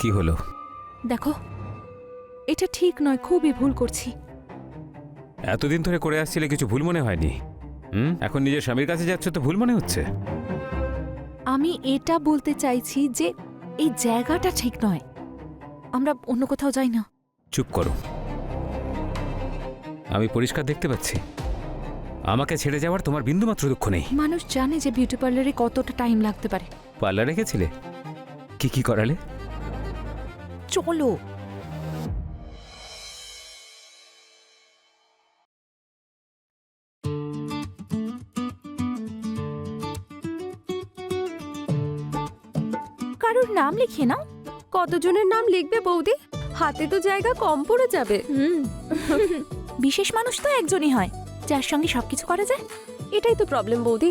কি হলো? দেখো, এটা ঠিক নয়, খুবই ভুল করছি। এতদিন ধরে করে আসছিলে, কিছু ভুল মনে হয়নি? এখন নিজের স্বামীর কাছে যাচ্ছ তো ভুল মনে হচ্ছে? আমি এটা বলতে চাইছি যে এই জায়গাটা ঠিক নয়, আমরা অন্য কোথাও যাই না। চুপ করো। আমি পরিষ্কার দেখতে পাচ্ছি আমাকে ছেড়ে যাওয়ার তোমার বিন্দুমাত্র দুঃখ নেই। মানুষ জানে যে বিউটি পার্লারে কতটা টাইম লাগতে পারে। পার্লারে গেছিলে? কি কি করালে? চলো। কারোর নাম লিখিয়ে নাও। কতজনের নাম লিখবে বৌদি? হাতে তো জায়গা কম পড়ে যাবে। বিশেষ মানুষ তো একজনই হয় যার সঙ্গে সবকিছু করা যায়। এটাই তো প্রবলেম বৌদি,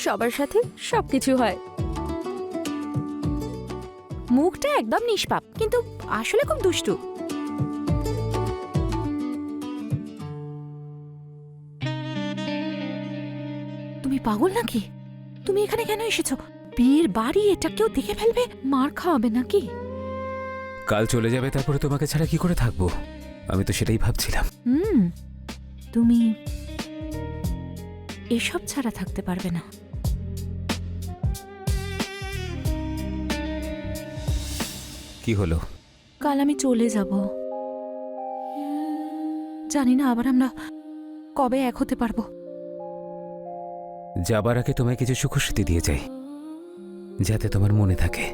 সবার সাথে সবকিছু হয়। মুখটা একদম নিষ্পাপ, কিন্তু আসলে খুব দুষ্টু। তুমি পাগল নাকি? তুমি এখানে কেন এসেছো? বিয়ের বাড়ি, এটা কেউ দেখে ফেলবে, মার খাওয়াবে নাকি? কাল চলে যাবে, তারপরে তোমাকে ছাড়া কি করে থাকবো? আমি তো সেটাই ভাবছিলাম। তুমি এসব ছাড়া থাকতে পারবে না। কি হলো? কাল আমি চলে যাব। জানি না আবার আমরা কবে এক হতে পারবো। যাবার আগে তোমায় কিছু সুখস্মৃতি দিয়ে যাই, যাতে তোমার মনে থাকে।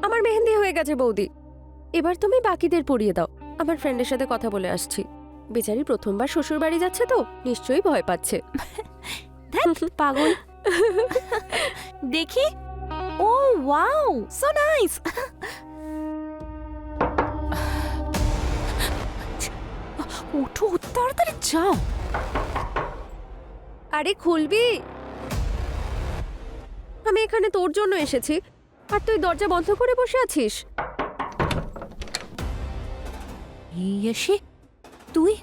আমার মেহেন্দি হয়ে গেছে বৌদি, এবার তুমি বাকিদের পরিয়ে দাও। আমার ফ্রেন্ডের সাথে কথা বলে আসছি। বেচারি প্রথমবার শ্বশুর বাড়ি যাচ্ছে তো নিশ্চয়ই ভয় পাচ্ছে। পাগল। দেখি। ও ওয়াও, সো নাইস। ওঠো, তাড়াতাড়ি যাও। আরে খুলবি? আমি এখানে তোর জন্য এসেছি, আর তুই দরজা বন্ধ করে বসে আছিস। এসে তুই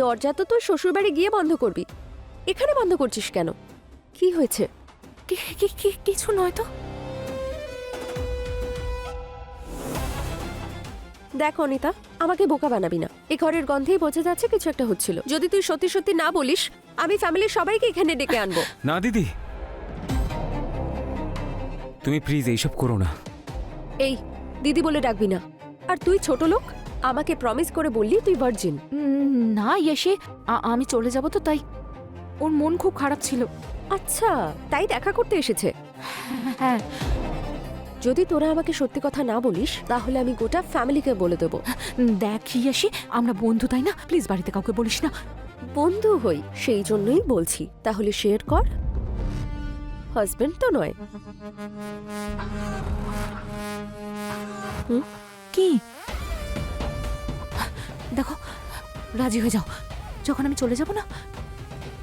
দরজা তো তোর শ্বশুর বাড়ি গিয়ে বন্ধ করবি, এখানে বন্ধ করছিস কেন? কি হয়েছে? কিছু নয় তো। দেখ অনিতা, আমাকে বোকা বানাবি না। এই ঘরের গন্ধেই বোঝা যাচ্ছে কিছু একটা হচ্ছিল। যদি তুই সত্যি সত্যি না বলিস, আমি ফ্যামিলির সবাইকে এখানে ডেকে আনবো। না দিদি, তুমি প্লিজ এইসব করো না। এই দিদি বলে ডাকবি না। আর তুই ছোট লোক, আমাকে প্রমিস করে বললি তুই ভার্জিন। না এসে আমি চলে যাব তো, তাই ওর মন খুব খারাপ ছিল। আচ্ছা, তাই দেখা করতে এসেছে। হ্যাঁ, যদি তোরা আমাকে সত্যি কথা না বলিস, তাহলে আমি গোটা ফ্যামিলিকে বলে দেবো। দেখ এসে, আমরা বন্ধু তাই না? প্লিজ বাড়িতে কাউকে বলিস না। বন্ধু হই, সেই জন্যই বলছি। তাহলে শেয়ার কর। হাজবেন্ড তো নয়। কি? দেখো, রাজি হয়ে যাও। যখন আমি চলে যাব না,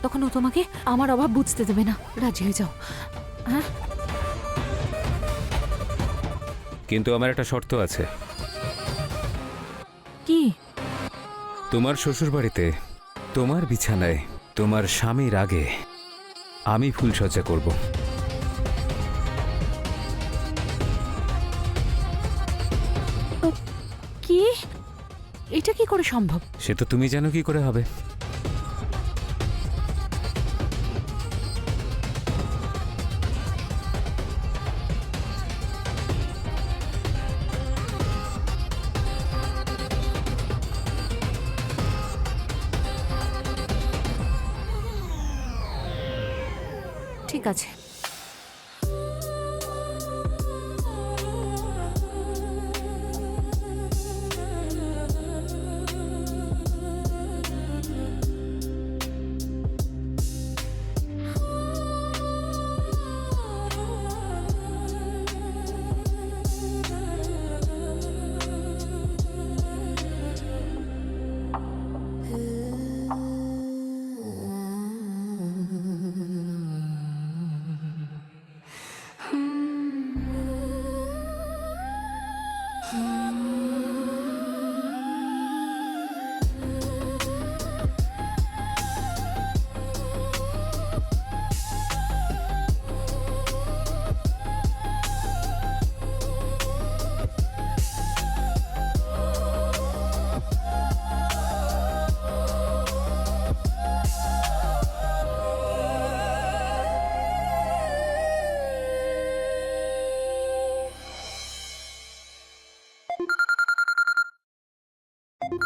তখন ও তোমাকে আমার অভাব বুঝতে দেবে না। রাজি হয়ে যাও। হ্যাঁ, কিন্তু আমার একটা শর্ত আছে। কি? তোমার শ্বশুরবাড়িতে তোমার বিছানায় তোমার স্বামীর আগে আমি ফুলসজ্জা করব। কি? এটা কি করে সম্ভব? সে তো তুমি জানো কি করে হবে। ঠিক আছে।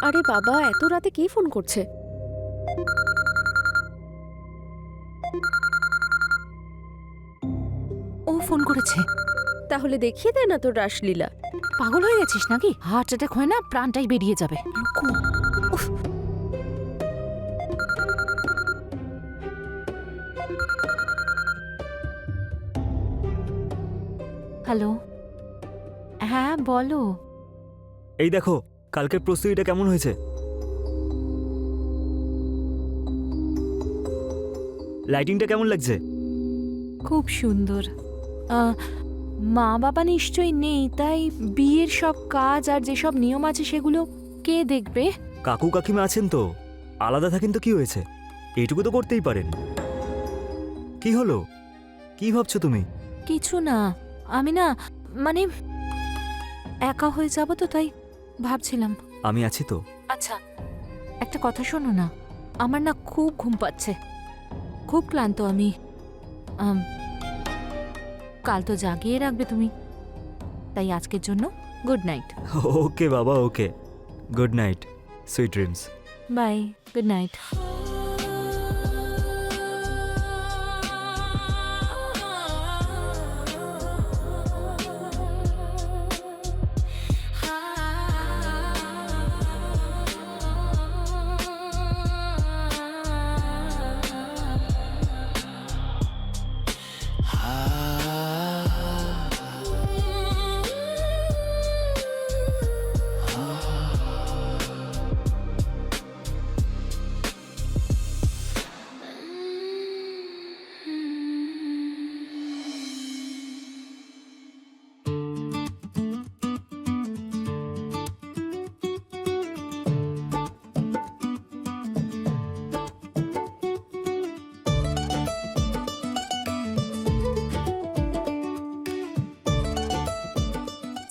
আরে বাবা, এত রাতে কে ফোন করছে? ও ফোন করেছে। তাহলে দেখিয়ে দে না তোর রাসলীলা। পাগল হয়ে গেছিস নাকি? হার্ট অ্যাটাক হয় না, প্রাণটাই বেরিয়ে যাবে। রুকু। উফ। হ্যালো, হ্যাঁ বলো। এই দেখো, কালকের প্রস্তুতিটা কেমন হয়েছে? লাইটিংটা কেমন লাগছে? খুব সুন্দর। মা বাবা নিশ্চয়ই নেই, তাই বিয়ের সব কাজ আর যেসব নিয়ম আছে সেগুলো কে দেখবে? কাকু কাকিমা আছেন তো, আলাদা থাকেন তো কি হয়েছে, এইটুকু তো করতেই পারেন। কি হলো, কি ভাবছো তুমি? কিছু না, আমি না মানে একা হয়ে যাব তো, তাই ভাবছিলাম। আমি আছি তো। আচ্ছা, একটা কথা শোনো না, আমার না খুব ঘুম পাচ্ছে, খুব ক্লান্ত আমি। কাল তো জাগিয়ে রাখবে তুমি, তাই আজকের জন্য গুড নাইট। ওকে বাবা, okay, good night, sweet dreams. Bye, good night.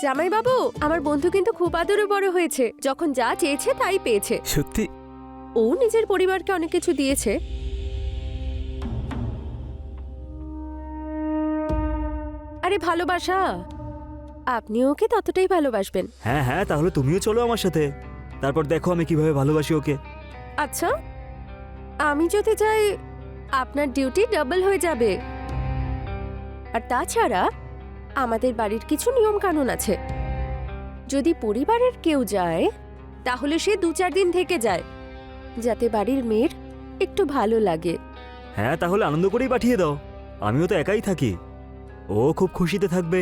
জামাই বাবু, আমার বন্ধু কিন্তু খুব আদরে বড় হয়েছে, যখন যা চেয়েছে তাই পেয়েছে। সত্যি? ও নিজের পরিবারকে অনেক কিছু দিয়েছে। আরে ভালোবাসা, আপনি ওকে ততটাই ভালোবাসবেন। হ্যাঁ হ্যাঁ, তাহলে তুমিও চলো আমার সাথে, তারপর দেখো আমি কিভাবে ভালোবাসি ওকে। আচ্ছা, আমি যদি যাই আপনার ডিউটি ডাবল হয়ে যাবে। আর তাছাড়া আমাদের বাড়ির কিছু নিয়ম কানুন আছে, যদি পরিবারের কেউ যায় তাহলে সে 2-4 দিন থেকে যায়, যাতে বাড়ির মেয়ের একটু ভালো লাগে। হ্যাঁ, তাহলে আনন্দ করেই পাঠিয়ে দাও। আমিও তো একাই থাকি, ও খুব খুশিতে থাকবে।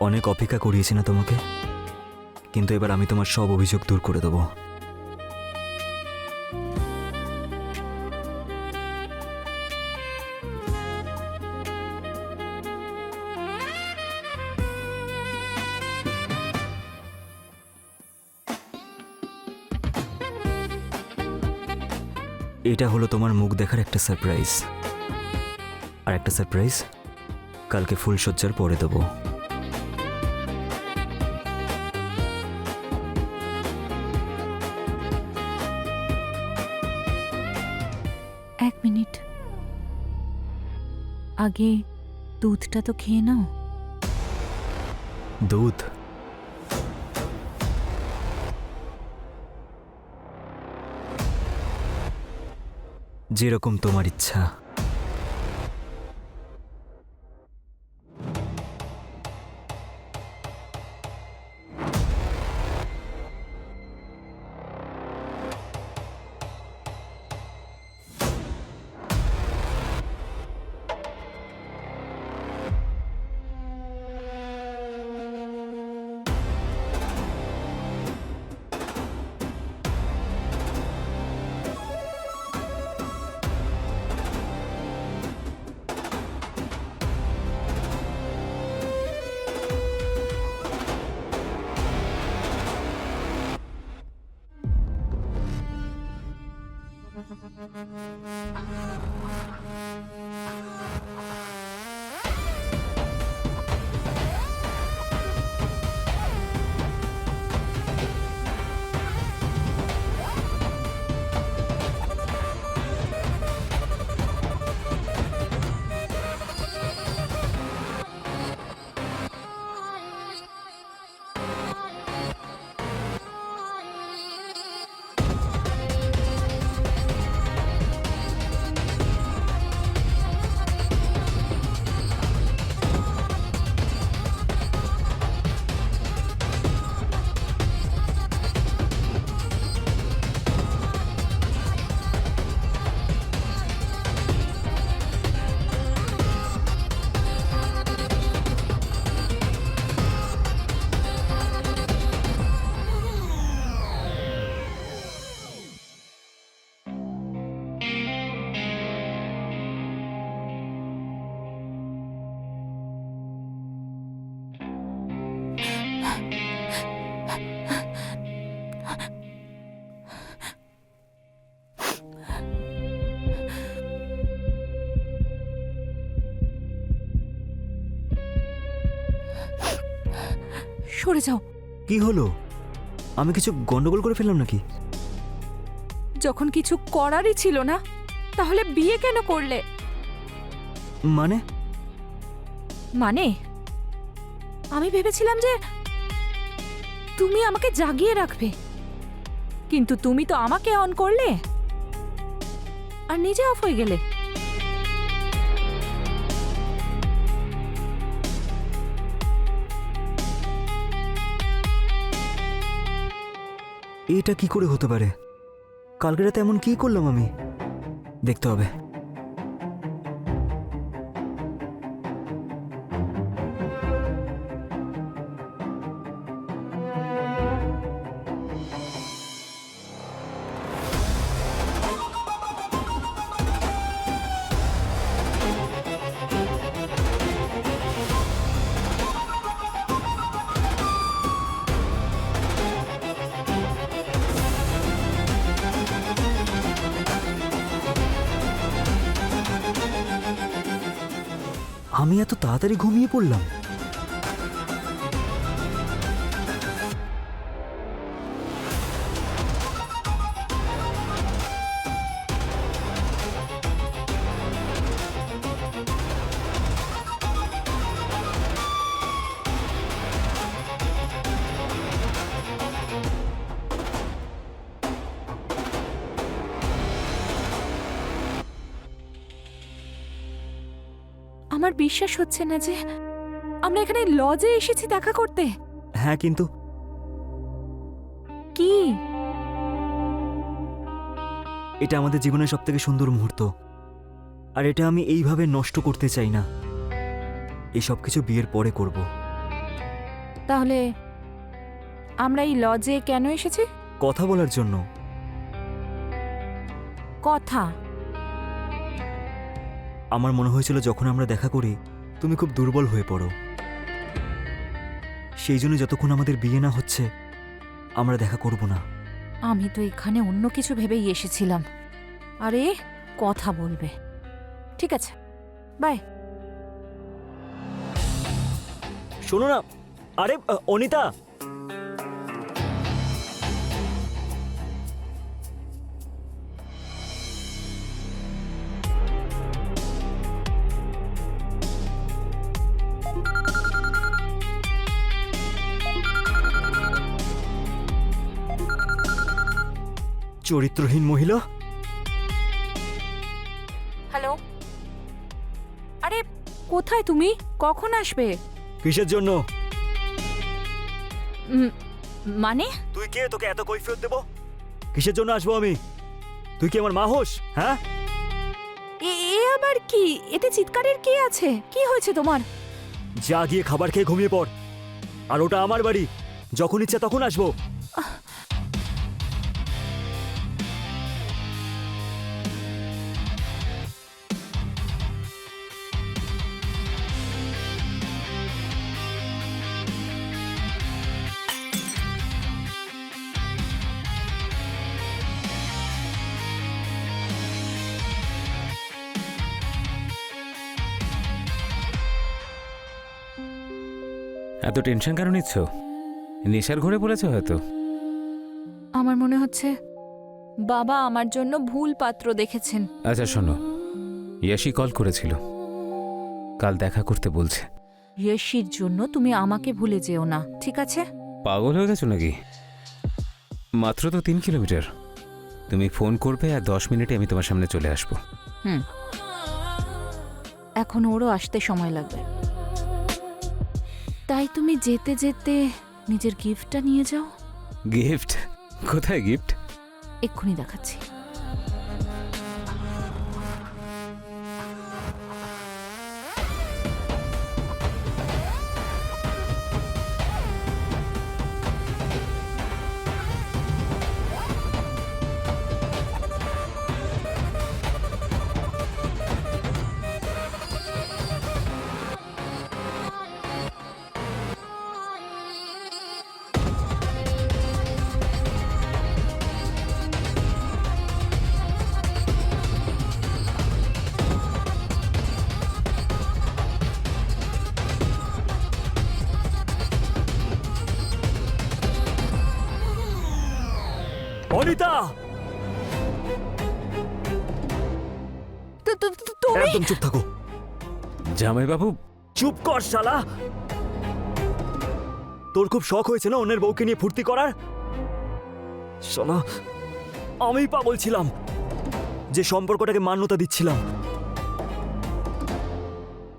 অনেক অপেক্ষা করিয়েছি না তোমাকে, কিন্তু এবার আমি তোমার সব অভিযোগ দূর করে দেবো। এটা হলো তোমার মুখ দেখার একটা সারপ্রাইজ, আর একটা সারপ্রাইজ কালকে ফুলসজ্জার পরে দেবো। এক মিনিট, আগে দুধটা তো খেয়ে নাও। দুধ? যেরকম তোমার ইচ্ছা। সরে যাও। কি হলো? আমি কিছু গন্ডগোল করে ফেললাম নাকি? যখন কিছু করারই ছিল না, তাহলে বিয়ে কেন করলে? মানে? মানে আমি ভেবেছিলাম যে তুমি আমাকে জাগিয়ে রাখবে, কিন্তু তুমি তো আমাকে অন করলে আর নিজে অফ হয়ে গেলে। এটা কি করে হতে পারে? কালকে রাতে এমন কি করলাম আমি? দেখতে হবে। আমি এত তাড়াতাড়ি ঘুমিয়ে পড়লাম? আমার বিশ্বাস হচ্ছে না যে আমরা এখানে লজে এসেছি দেখা করতে। হ্যাঁ, কিন্তু কি? এটা আমাদের জীবনের সবথেকে সুন্দর মুহূর্ত, আর এটা আমি এইভাবে নষ্ট করতে চাই না। এই সব কিছু বিয়ের পরে করব। তাহলে আমরা এই লজে কেন এসেছি? কথা বলার জন্য। কথা? আমার মনে হয়েছিল যখন আমরা দেখা করি তুমি খুব দুর্বল হয়ে পড়ো, সেই জন্য যতক্ষণ আমাদের বিয়ে না হচ্ছে আমরা দেখা করব না। আমি তো এখানে অন্য কিছু ভেবেই এসেছিলাম। আরে কথা বলবে, ঠিক আছে, বাই। শোনো না, আরে অনিতা, চরিত্রহীন মহিলা। হ্যালো, আরে কোথায় তুমি? কখন আসবে? কিসের জন্য? মানে তুই কে? তোকে এত কৈফিয়ত দেব? কিসের জন্য আসবো আমি? তুই কি আমার মা হোস? হ্যাঁ, এ আবার কি? এতে চিৎকারের কি আছে? কি হয়েছে তোমার? যা গিয়ে খাবার খেয়ে ঘুমিয়ে পড়। আর ওটা আমার বাড়ি, যখন ইচ্ছা তখন আসবো। এত টেনশন কেন নিচ্ছ? নেশার ঘরে পড়েছে হয়তো। আমার মনে হচ্ছে বাবা আমার জন্য ভুল পাত্র দেখেছেন। আচ্ছা শোনো, ইয়াশি কল করেছিল, কাল দেখা করতে বলছে। ইয়েশির জন্য তুমি আমাকে ভুলে যেও না, ঠিক আছে? পাগল হয়ে গেছো নাকি? মাত্র তো 3 কিলোমিটার। তুমি ফোন করবে আর 10 মিনিটে আমি তোমার সামনে চলে আসবো। এখন ওরও আসতে সময় লাগবে, তাই তুমি যেতে যেতে নিজের গিফটটা নিয়ে যাও। গিফট? কোথায় গিফট? এক্ষুনি দেখাচ্ছি। অনিতা, তুমি একদম চুপ থাকো। জামাইবাবু, চুপ কর শালা। তোর খুব শখ হয়েছে না অন্যের বউকে নিয়ে ফুর্তি করার? শালা, আমি পাগল ছিলাম যে সম্পর্কটাকে মান্যতা দিচ্ছিলাম।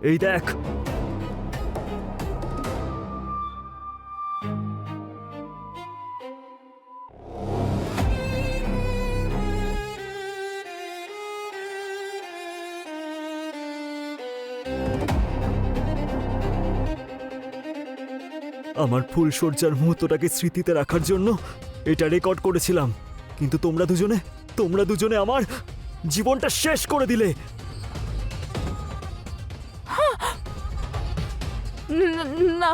এই দেখ, আমার ফুলসজ্জার মুহূর্তটাকে স্মৃতিতে রাখার জন্য এটা রেকর্ড করেছিলাম, কিন্তু তোমরা দুজনে আমার জীবনটা শেষ করে দিলে। না